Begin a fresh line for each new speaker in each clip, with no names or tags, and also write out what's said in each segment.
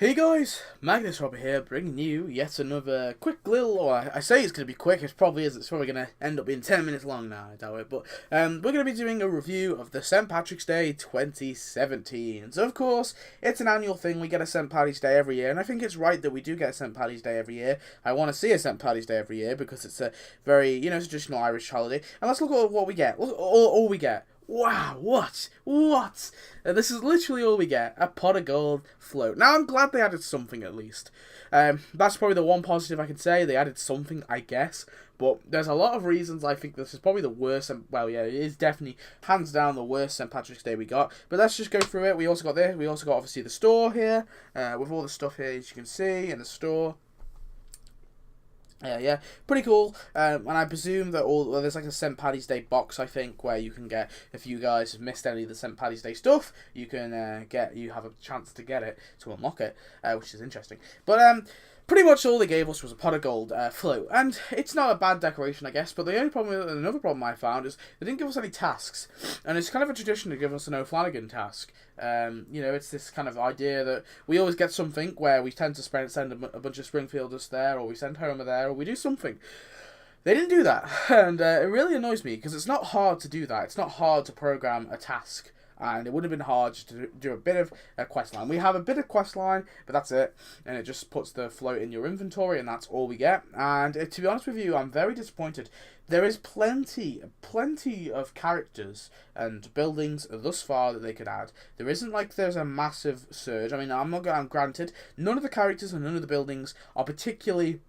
Hey guys, Magnus Robert here, bringing you yet another quick little, or I say it's going to be quick, it probably is, it's probably going to end up being 10 minutes long now, I doubt it, but we're going to be doing a review of the St. Patrick's Day 2017. So of course, it's an annual thing, we get a St. Paddy's Day every year, and I think it's right that we do get a St. Paddy's Day every year. I want to see a St. Paddy's Day every year, because it's a very, traditional Irish holiday, and let's look at what we get, look at all we get. Wow, what? This is literally all we get, a pot of gold float. Now, I'm glad they added something at least. That's probably the one positive I can say. They added something, I guess. But there's a lot of reasons I think this is probably the worst, well, yeah, it is definitely, hands down, the worst St. Patrick's Day we got. But let's just go through it. We also got this. We also got, obviously, the store here, with all the stuff here, as you can see, in the store. Yeah, pretty cool. And I presume that there's like a St. Paddy's Day box, I think, where you can get, if you guys have missed any of the St. Paddy's Day stuff, you can you have a chance to get it, to unlock it, which is interesting. But pretty much all they gave us was a pot of gold float, and it's not a bad decoration, I guess. But another problem I found is they didn't give us any tasks, and it's kind of a tradition to give us an O'Flanagan task. It's this kind of idea that we always get something where we tend to send a bunch of Springfielders there, or we send Homer there, or we do something. They didn't do that, and it really annoys me, because it's not hard to do that. It's not hard to program a task, and it would have been hard to do a bit of a quest line. We have a bit of quest line, but that's it, and it just puts the float in your inventory, and that's all we get. And to be honest with you, I'm very disappointed. There is plenty of characters and buildings thus far that they could add. There isn't like there's a massive surge. I mean, I'm granted, none of the characters and none of the buildings are particularly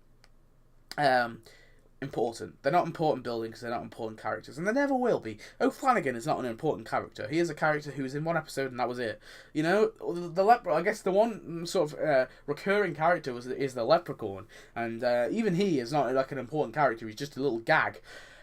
important. They're not important buildings, they're not important characters, and they never will be. O'Flanagan is not an important character. He is a character who was in one episode and that was it. You know, I guess the one sort of recurring character is the leprechaun, and even he is not like an important character, he's just a little gag.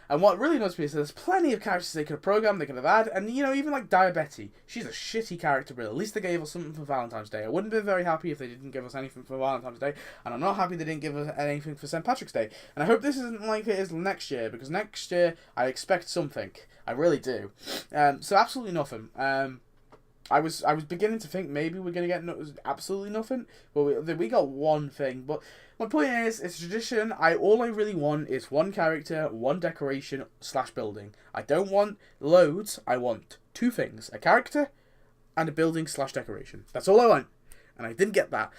And what really annoys me is there's plenty of characters they could have programmed, they could have had, and even like Diabetes, she's a shitty character, but at least they gave us something for Valentine's Day. I wouldn't be very happy if they didn't give us anything for Valentine's Day, and I'm not happy they didn't give us anything for St. Patrick's Day. And I hope this isn't like it is next year, because next year I expect something. I really do. So absolutely nothing. I was beginning to think maybe we're going to get absolutely nothing, but we got one thing. But my point is, it's tradition. All I really want is one character, one decoration / building. I don't want loads. I want two things: a character and a building / decoration. That's all I want, and I didn't get that.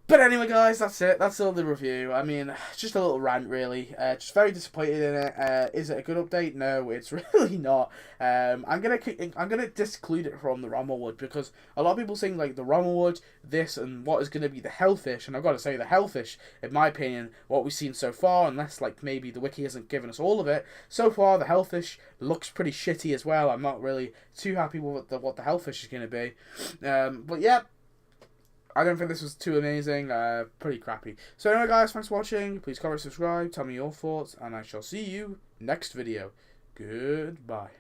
But anyway, guys, that's it. That's all the review. I mean, just a little rant, really. Just very disappointed in it. Is it a good update? No, it's really not. I'm gonna disclude it from the Rommelwood, because a lot of people saying like the Rommelwood, this and what is gonna be the Hellfish, and I've got to say the Hellfish, in my opinion, what we've seen so far, unless like maybe the wiki hasn't given us all of it, so far the Hellfish looks pretty shitty as well. I'm not really too happy with what the Hellfish is gonna be. But yeah. I don't think this was too amazing, pretty crappy. So anyway guys, thanks for watching, please comment, subscribe, tell me your thoughts, and I shall see you next video. Goodbye.